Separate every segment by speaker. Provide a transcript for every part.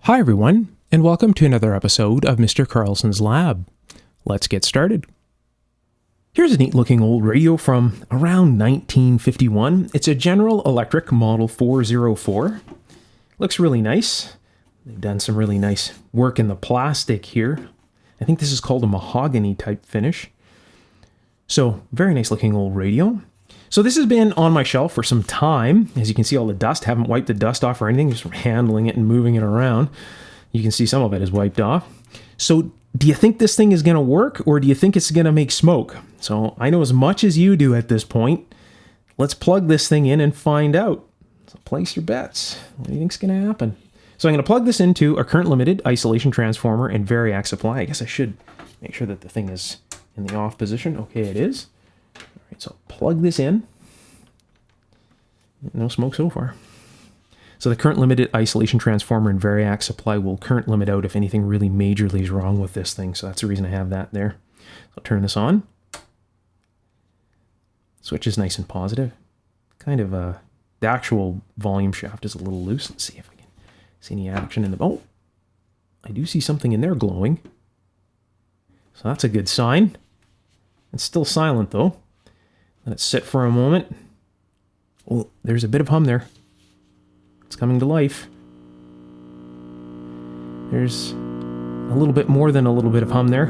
Speaker 1: Hi everyone, and welcome to another episode of Mr. Carlson's Lab. Let's get started. Here's a neat looking old radio from around 1951. It's a General Electric Model 404. Looks really nice. They've done some really nice work in the plastic here. I think this is called a mahogany type finish. So, very nice looking old radio. So this has been on my shelf for some time. As you can see, all the dust, haven't wiped the dust off or anything, just handling it and moving it around. You can see some of it is wiped off. So do you think this thing is going to work, or do you think it's going to make smoke? So I know as much as you do at this point. Let's plug this thing in and find out. So place your bets. What do you think's going to happen? So I'm going to plug this into a current limited isolation transformer and variac supply. I guess I should make sure that the thing is in the off position. Okay, it is. All right, so plug this in. No smoke so far. So the current limited isolation transformer and variac supply will current limit out if anything really majorly is wrong with this thing. So that's the reason I have that there. I'll turn this on. Switch is nice and positive. Kind of the actual volume shaft is a little loose. Let's see if I can see any action in the... Oh, I do see something in there glowing. So that's a good sign. It's still silent though. Let it sit for a moment. Oh, there's a bit of hum there. It's coming to life. There's a little bit more than a little bit of hum there.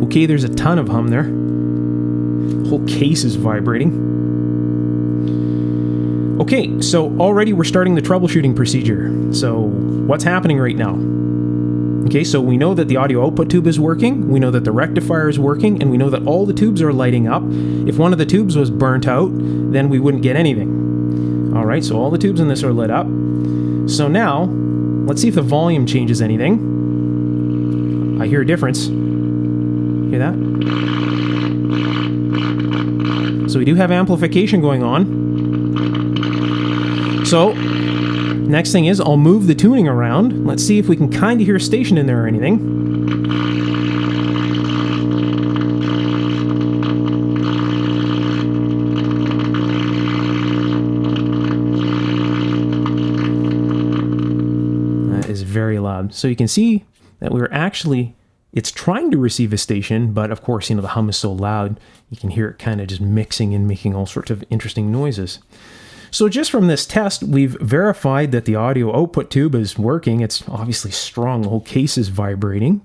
Speaker 1: Okay, there's a ton of hum there. The whole case is vibrating. Okay, so already we're starting the troubleshooting procedure. So what's happening right now? Okay, so we know that the audio output tube is working, we know that the rectifier is working, and we know that all the tubes are lighting up. If one of the tubes was burnt out, then we wouldn't get anything. Alright, so all the tubes in this are lit up. So now, let's see if the volume changes anything. I hear a difference. Hear that? So we do have amplification going on. So, next thing is, I'll move the tuning around. Let's see if we can kind of hear a station in there or anything. That is very loud. So you can see that we're actually, it's trying to receive a station, but of course, the hum is so loud, you can hear it kind of just mixing and making all sorts of interesting noises. So just from this test, we've verified that the audio output tube is working. It's obviously strong. The whole case is vibrating.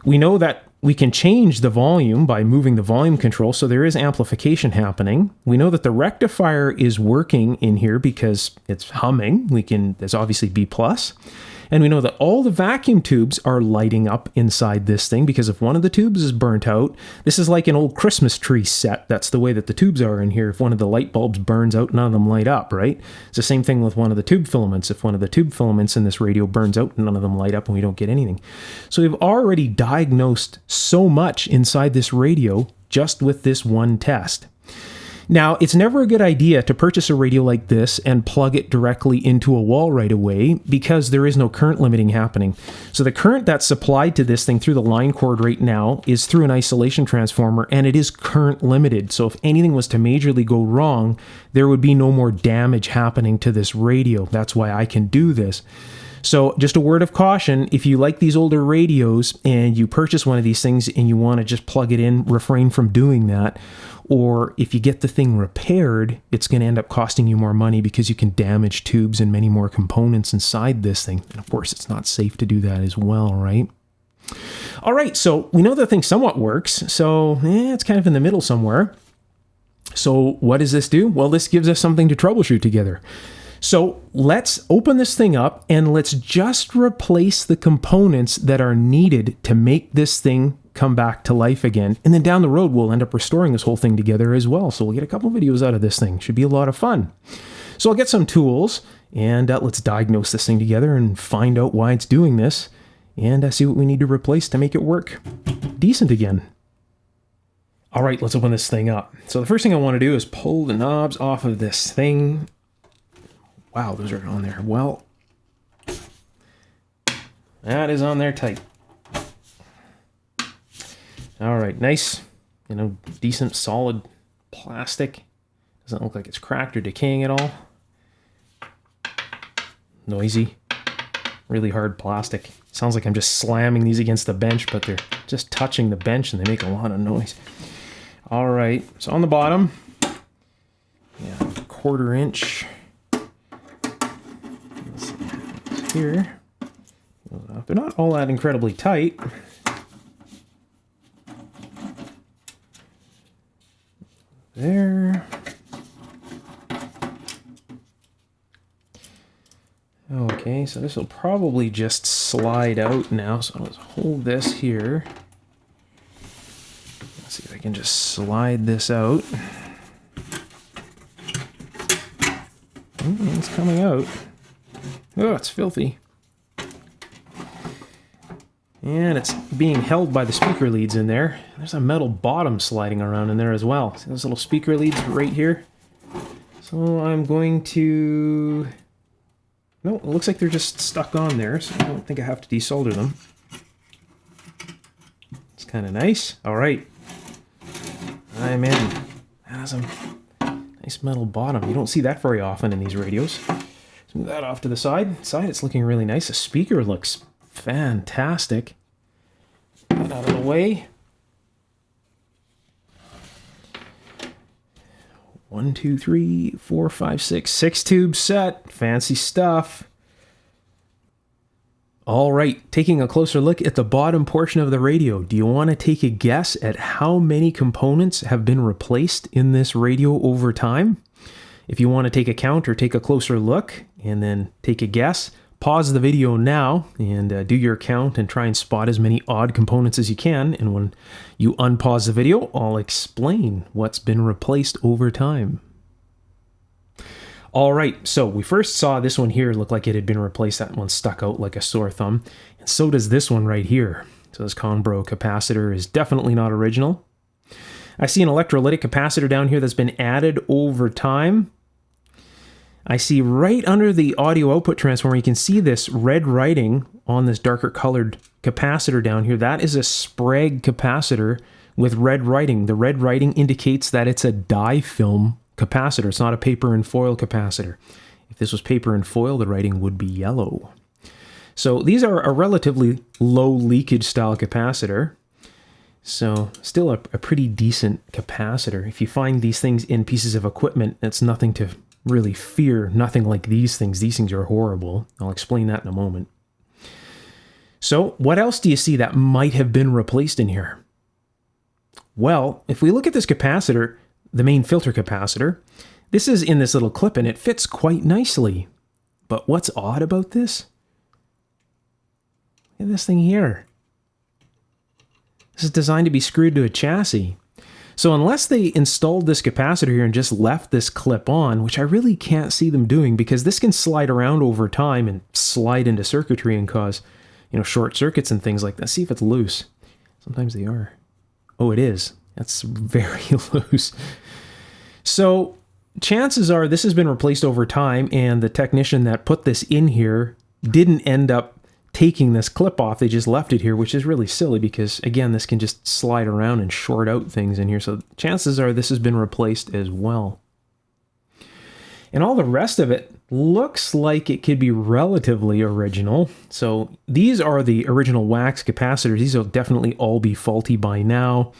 Speaker 1: We know that we can change the volume by moving the volume control, so there is amplification happening. We know that the rectifier is working in here because it's humming. There's obviously B+. And we know that all the vacuum tubes are lighting up inside this thing because if one of the tubes is burnt out, this is like an old Christmas tree set. That's the way that the tubes are in here. If one of the light bulbs burns out, none of them light up, right? It's the same thing with one of the tube filaments. If one of the tube filaments in this radio burns out, none of them light up and we don't get anything. So we've already diagnosed so much inside this radio just with this one test. Now, it's never a good idea to purchase a radio like this and plug it directly into a wall right away because there is no current limiting happening. So the current that's supplied to this thing through the line cord right now is through an isolation transformer, and it is current limited. So if anything was to majorly go wrong, there would be no more damage happening to this radio. That's why I can do this. So just a word of caution, if you like these older radios and you purchase one of these things and you want to just plug it in, refrain from doing that. Or if you get the thing repaired, it's going to end up costing you more money because you can damage tubes and many more components inside this thing. And of course, it's not safe to do that as well, right? All right, so we know the thing somewhat works. So it's kind of in the middle somewhere. So what does this do? Well, this gives us something to troubleshoot together. So let's open this thing up and let's just replace the components that are needed to make this thing come back to life again. And then down the road, we'll end up restoring this whole thing together as well. So we'll get a couple videos out of this thing. Should be a lot of fun. So I'll get some tools and let's diagnose this thing together and find out why it's doing this and see what we need to replace to make it work decent again. All right, let's open this thing up. So the first thing I want to do is pull the knobs off of this thing. Wow, those are on there. Well, that is on there tight. All right, nice, decent, solid plastic. Doesn't look like it's cracked or decaying at all. Noisy. really hard plastic. Sounds like I'm just slamming these against the bench, but they're just touching the bench and they make a lot of noise. All right, so on the bottom, yeah, 1/4 inch. Let's see, here. They're not all that incredibly tight. There. Okay, so this will probably just slide out now. So let's hold this here. Let's see if I can just slide this out. Oh, it's coming out. Oh, it's filthy. And it's being held by the speaker leads in there. There's a metal bottom sliding around in there as well. See those little speaker leads right here? So I'm going to... No, it looks like they're just stuck on there, so I don't think I have to desolder them. It's kind of nice. All right. I'm in. That has a nice metal bottom. You don't see that very often in these radios. Let's move that off to the side. It's looking really nice. The speaker looks fantastic. Get that out of the way. 1, 2, 3, 4, 5, 6. 6-tube set. Fancy stuff. All right, taking a closer look at the bottom portion of the radio. Do you want to take a guess at how many components have been replaced in this radio over time? If you want to take a count or take a closer look and then take a guess, pause the video now and do your count and try and spot as many odd components as you can. And when you unpause the video, I'll explain what's been replaced over time. All right, so we first saw this one here look like it had been replaced. That one stuck out like a sore thumb. And so does this one right here. So this Conbro capacitor is definitely not original. I see an electrolytic capacitor down here that's been added over time. I see right under the audio output transformer, you can see this red writing on this darker colored capacitor down here. That is a Sprague capacitor with red writing. The red writing indicates that it's a dye film capacitor. It's not a paper and foil capacitor. If this was paper and foil, the writing would be yellow. So these are a relatively low leakage style capacitor. So still a pretty decent capacitor. If you find these things in pieces of equipment, it's nothing to really fear. Nothing like these things. These things are horrible. I'll explain that in a moment. So what else do you see that might have been replaced in here? Well, if we look at this capacitor, the main filter capacitor, this is in this little clip and it fits quite nicely. But what's odd about this? Look at this thing here. This is designed to be screwed to a chassis. So unless they installed this capacitor here and just left this clip on, which I really can't see them doing because this can slide around over time and slide into circuitry and cause, short circuits and things like that. See if it's loose. Sometimes they are. Oh, it is. That's very loose. So chances are this has been replaced over time and the technician that put this in here didn't end up taking this clip off. They just left it here, which is really silly because, again, this can just slide around and short out things in here. So chances are this has been replaced as well. And all the rest of it looks like it could be relatively original. So these are the original wax capacitors. These will definitely all be faulty by now.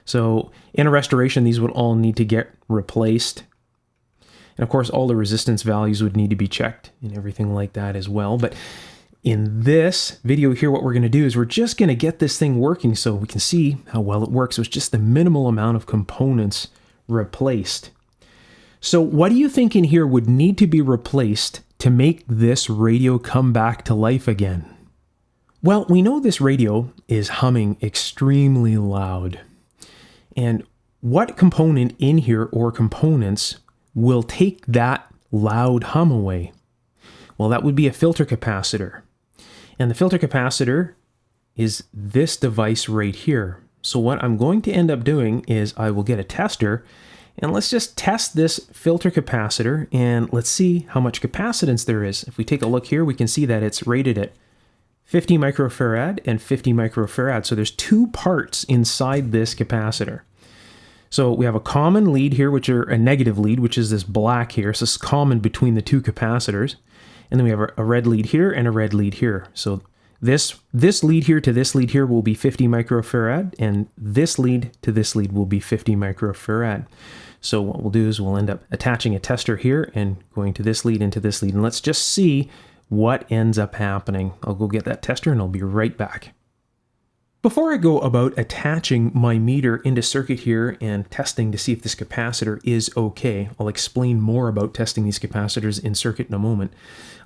Speaker 1: So in a restoration, these would all need to get replaced. And of course, all the resistance values would need to be checked and everything like that as well. But in this video here, what we're going to do is we're just going to get this thing working so we can see how well it works with just the minimal amount of components replaced. So what do you think in here would need to be replaced to make this radio come back to life again? Well, we know this radio is humming extremely loud. And what component in here or components will take that loud hum away? Well, that would be a filter capacitor. And the filter capacitor is this device right here. So what I'm going to end up doing is I will get a tester and let's just test this filter capacitor and let's see how much capacitance there is. If we take a look here, we can see that it's rated at 50 microfarad and 50 microfarad. So there's two parts inside this capacitor. So we have a common lead here, which are a negative lead, which is this black here. So it's common between the two capacitors. And then we have a red lead here and a red lead here. So this lead here to this lead here will be 50 microfarad, and this lead to this lead will be 50 microfarad. So what we'll do is we'll end up attaching a tester here and going to this lead into this lead. And let's just see what ends up happening. I'll go get that tester and I'll be right back. Before I go about attaching my meter into circuit here and testing to see if this capacitor is okay, I'll explain more about testing these capacitors in circuit in a moment.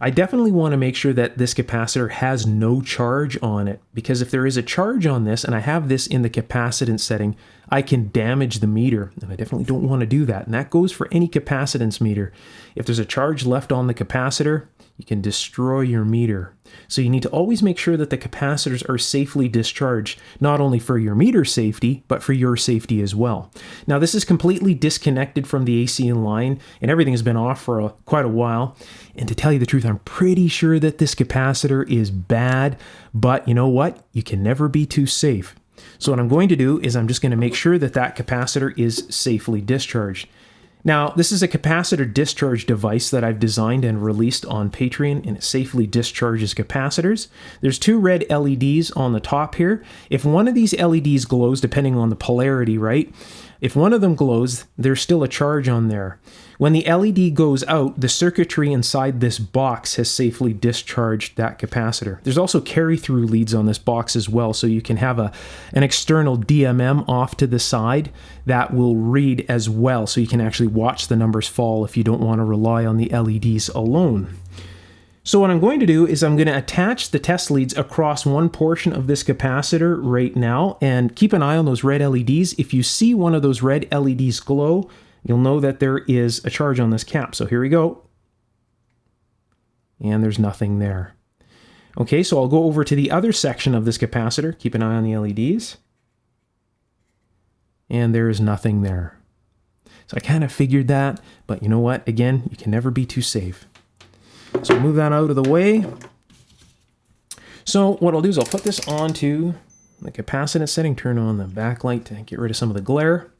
Speaker 1: I definitely want to make sure that this capacitor has no charge on it, because if there is a charge on this and I have this in the capacitance setting, I can damage the meter, and I definitely don't want to do that. And that goes for any capacitance meter. If there's a charge left on the capacitor, you can destroy your meter. So you need to always make sure that the capacitors are safely discharged, not only for your meter safety, but for your safety as well. Now this is completely disconnected from the AC in line, and everything has been off for quite a while. And to tell you the truth, I'm pretty sure that this capacitor is bad, but you know what? You can never be too safe. So what I'm going to do is I'm just going to make sure that that capacitor is safely discharged. Now, this is a capacitor discharge device that I've designed and released on Patreon, and it safely discharges capacitors. There's two red LEDs on the top here. If one of these LEDs glows, depending on the polarity, right? If one of them glows, there's still a charge on there. When the LED goes out, the circuitry inside this box has safely discharged that capacitor. There's also carry-through leads on this box as well, so you can have an external DMM off to the side that will read as well, so you can actually watch the numbers fall if you don't want to rely on the LEDs alone. So what I'm going to do is I'm going to attach the test leads across one portion of this capacitor right now, and keep an eye on those red LEDs. If you see one of those red LEDs glow, you'll know that there is a charge on this cap. So here we go. And there's nothing there. Okay, so I'll go over to the other section of this capacitor. Keep an eye on the LEDs. And there is nothing there. So I kind of figured that, but you know what? Again, you can never be too safe. So move that out of the way. So what I'll do is I'll put this onto the capacitance setting, turn on the backlight to get rid of some of the glare.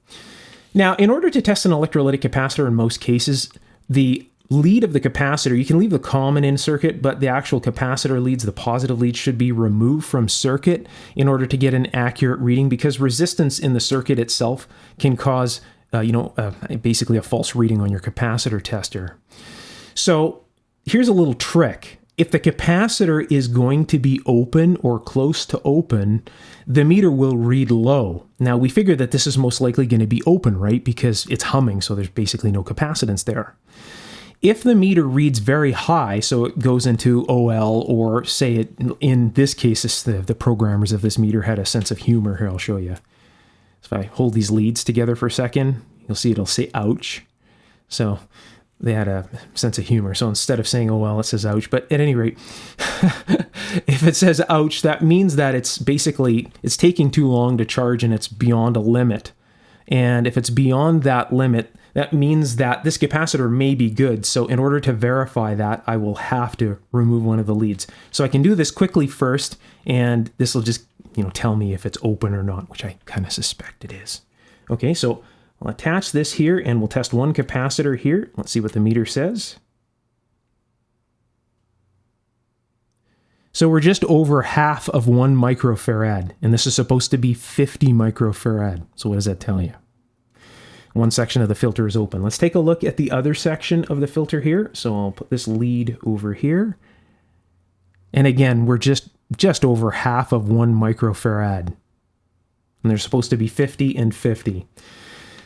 Speaker 1: Now, in order to test an electrolytic capacitor in most cases, the lead of the capacitor, you can leave the common in circuit, but the actual capacitor leads, the positive leads, should be removed from circuit in order to get an accurate reading, because resistance in the circuit itself can cause, basically a false reading on your capacitor tester. So here's a little trick. If the capacitor is going to be open or close to open, the meter will read low. Now, we figure that this is most likely going to be open, right? Because it's humming, so there's basically no capacitance there. If the meter reads very high, so it goes into OL, or say it, in this case, the programmers of this meter had a sense of humor. Here, I'll show you. So if I hold these leads together for a second, you'll see it'll say ouch. So they had a sense of humor. So instead of saying, oh, well, it says ouch. But at any rate, if it says ouch, that means that it's taking too long to charge and it's beyond a limit. And if it's beyond that limit, that means that this capacitor may be good. So in order to verify that, I will have to remove one of the leads. So I can do this quickly first, and this will just, tell me if it's open or not, which I kind of suspect it is. Okay, so I'll attach this here, and we'll test one capacitor here. Let's see what the meter says. So we're just over half of 1 microfarad, and this is supposed to be 50 microfarad. So what does that tell you? One section of the filter is open. Let's take a look at the other section of the filter here. So I'll put this lead over here. And again, we're just over half of 1 microfarad. And they're supposed to be 50 and 50.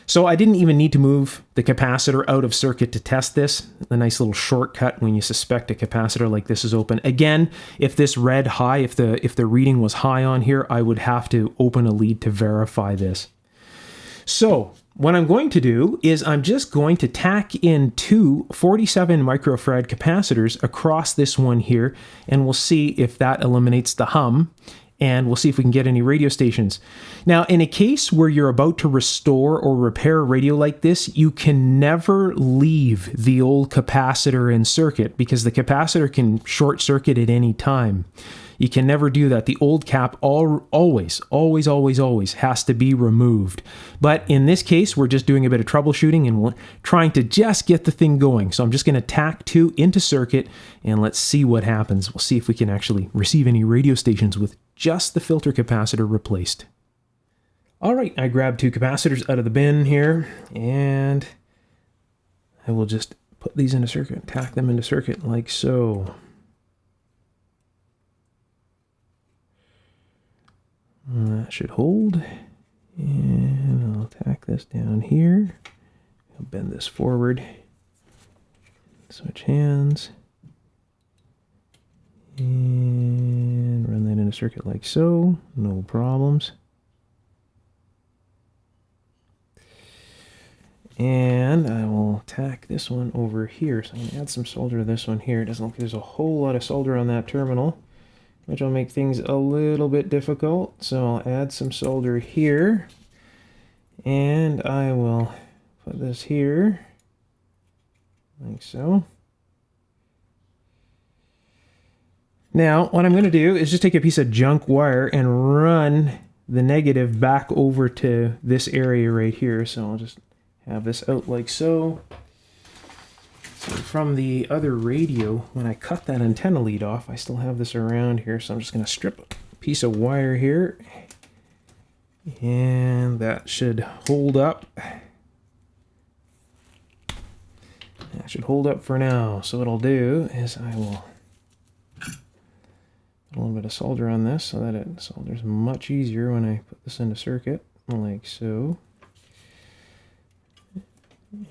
Speaker 1: So I didn't even need to move the capacitor out of circuit to test this. A nice little shortcut when you suspect a capacitor like this is open. Again, if this read high, if the reading was high on here, I would have to open a lead to verify this. So what I'm going to do is I'm just going to tack in two 47 microfarad capacitors across this one here, and we'll see if that eliminates the hum. And we'll see if we can get any radio stations. Now, in a case where you're about to restore or repair a radio like this, you can never leave the old capacitor in circuit because the capacitor can short circuit at any time. You can never do that. The old cap always has to be removed. But in this case, we're just doing a bit of troubleshooting and we're trying to just get the thing going. So I'm just going to tack 2 into circuit and let's see what happens. We'll see if we can actually receive any radio stations with just the filter capacitor replaced. All right, I grabbed 2 capacitors out of the bin here and I will just put these into circuit, tack them into circuit like so. That should hold. And I'll tack this down here. I'll bend this forward. Switch hands. And run that into circuit like so. No problems. And I will tack this one over here. So I'm going to add some solder to this one here. It doesn't look like there's a whole lot of solder on that terminal, which will make things a little bit difficult. So I'll add some solder here. And I will put this here, like so. Now, what I'm going to do is just take a piece of junk wire and run the negative back over to this area right here. So I'll just have this out like so. So from the other radio, when I cut that antenna lead off, I still have this around here. So I'm just going to strip a piece of wire here. And that should hold up. That should hold up for now. So what I'll do is I will put a little bit of solder on this so that it solders much easier when I put this into circuit, like so.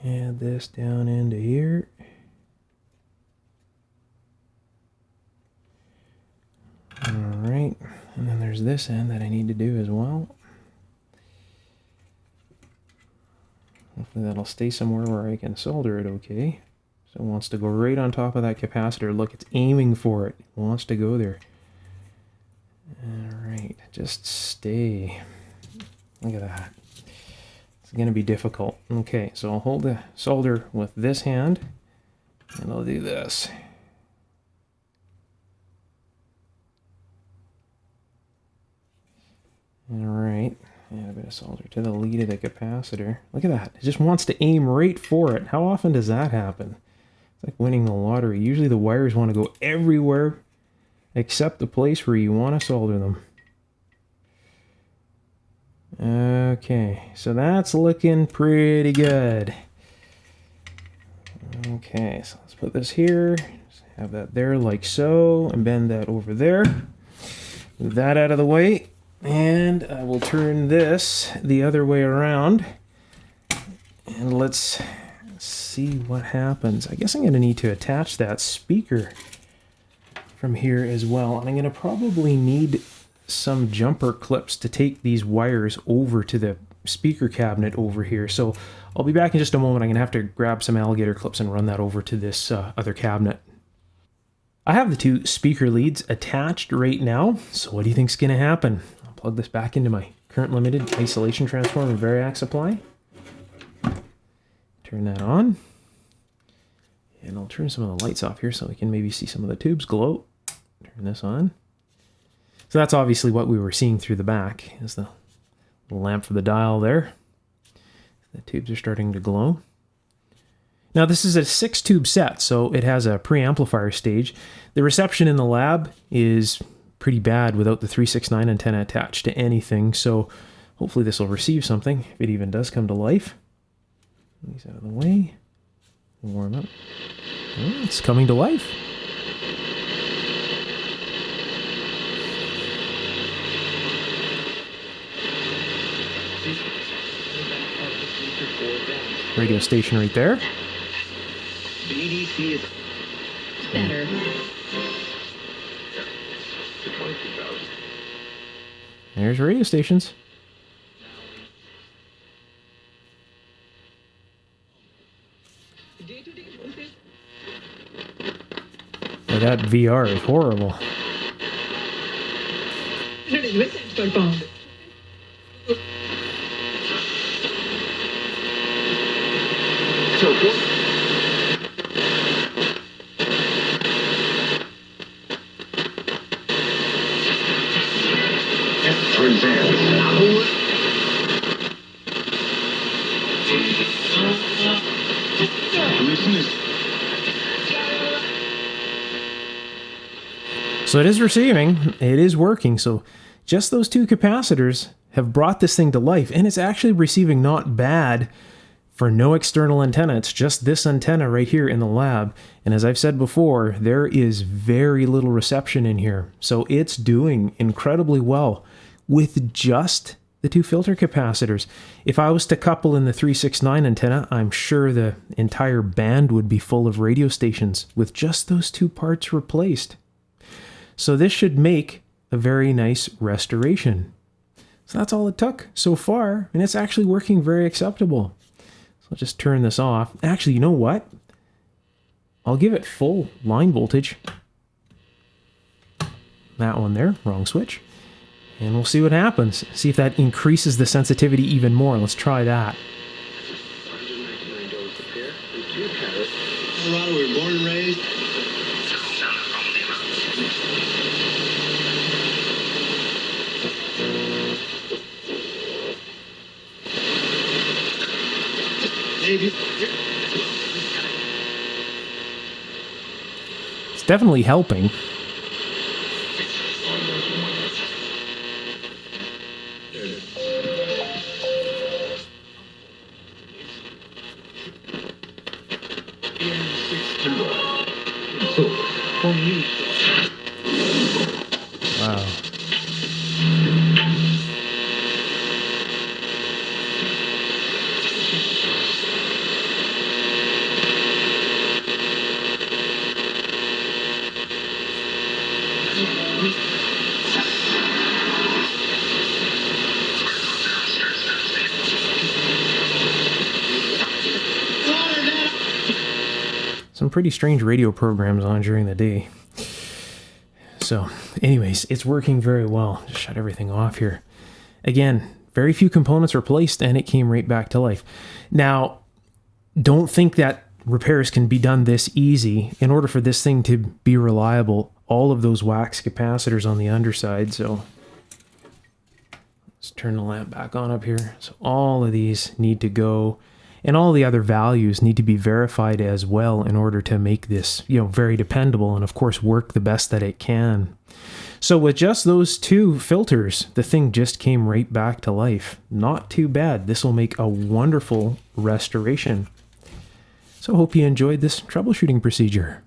Speaker 1: Add this down into here. Alright, and then there's this end that I need to do as well. Hopefully that'll stay somewhere where I can solder it okay. So it wants to go right on top of that capacitor. Look, it's aiming for it. It wants to go there. Alright, just stay. Look at that. It's going to be difficult. Okay, so I'll hold the solder with this hand, and I'll do this. Alright, add a bit of solder to the lead of the capacitor. Look at that. It just wants to aim right for it. How often does that happen? It's like winning the lottery. Usually the wires want to go everywhere except the place where you want to solder them. Okay, so that's looking pretty good. Okay, so let's put this here. Just have that there like so, and bend that over there. Move that out of the way. And I will turn this the other way around. And let's see what happens. I guess I'm going to need to attach that speaker from here as well. And I'm going to probably need some jumper clips to take these wires over to the speaker cabinet over here. So I'll be back in just a moment. I'm going to have to grab some alligator clips and run that over to this other cabinet. I have the 2 speaker leads attached right now. So what do you think's going to happen? I'll plug this back into my current limited isolation transformer variac supply. Turn that on. And I'll turn some of the lights off here so we can maybe see some of the tubes glow. Turn this on. So that's obviously what we were seeing through the back, is the lamp for the dial there. The tubes are starting to glow. Now this is a 6-tube set, so it has a preamplifier stage. The reception in the lab is pretty bad without the 369 antenna attached to anything, so hopefully this will receive something, if it even does come to life. These out of the way. Warm up. Oh, it's coming to life. Radio station right there.
Speaker 2: BDC is better.
Speaker 1: There's radio stations. Oh, that VR is horrible. So it is receiving, it is working. So just those two capacitors have brought this thing to life, and it's actually receiving not bad for no external antenna. It's just this antenna right here in the lab. And as I've said before, there is very little reception in here. So it's doing incredibly well with just the two filter capacitors. If I was to couple in the 369 antenna, I'm sure the entire band would be full of radio stations with just those two parts replaced. So this should make a very nice restoration. So that's all it took so far, and it's actually working very acceptable. So I'll just turn this off. Actually, you know what? I'll give it full line voltage. That one there, wrong switch. And we'll see what happens. See if that increases the sensitivity even more. Let's try that.
Speaker 3: Colorado, we were born and raised.
Speaker 1: It's definitely helping. Wow. Some pretty strange radio programs on during the day. So, anyways, it's working very well. Just shut everything off here. Again, very few components replaced, and it came right back to life. Now, don't think that repairs can be done this easy. In order for this thing to be reliable, all of those wax capacitors on the underside, so let's turn the lamp back on up here. So all of these need to go, and all the other values need to be verified as well in order to make this, very dependable and of course work the best that it can. So with just those two filters, the thing just came right back to life. Not too bad. This will make a wonderful restoration. So I hope you enjoyed this troubleshooting procedure.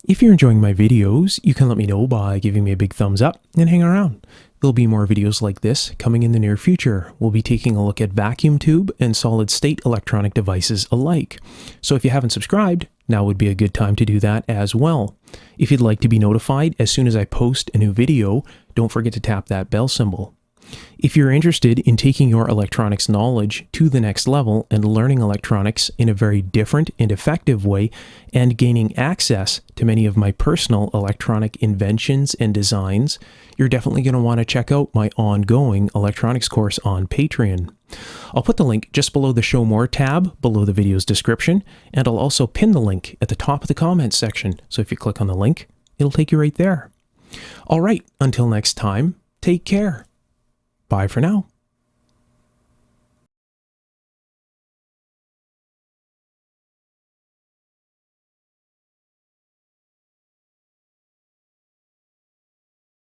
Speaker 1: If you're enjoying my videos, you can let me know by giving me a big thumbs up and hang around. There'll be more videos like this coming in the near future. We'll be taking a look at vacuum tube and solid state electronic devices alike. So if you haven't subscribed, now would be a good time to do that as well. If you'd like to be notified as soon as I post a new video, don't forget to tap that bell symbol. If you're interested in taking your electronics knowledge to the next level and learning electronics in a very different and effective way and gaining access to many of my personal electronic inventions and designs, you're definitely going to want to check out my ongoing electronics course on Patreon. I'll put the link just below the Show More tab below the video's description, and I'll also pin the link at the top of the comments section. So if you click on the link, it'll take you right there. All right, until next time, take care. Bye for now.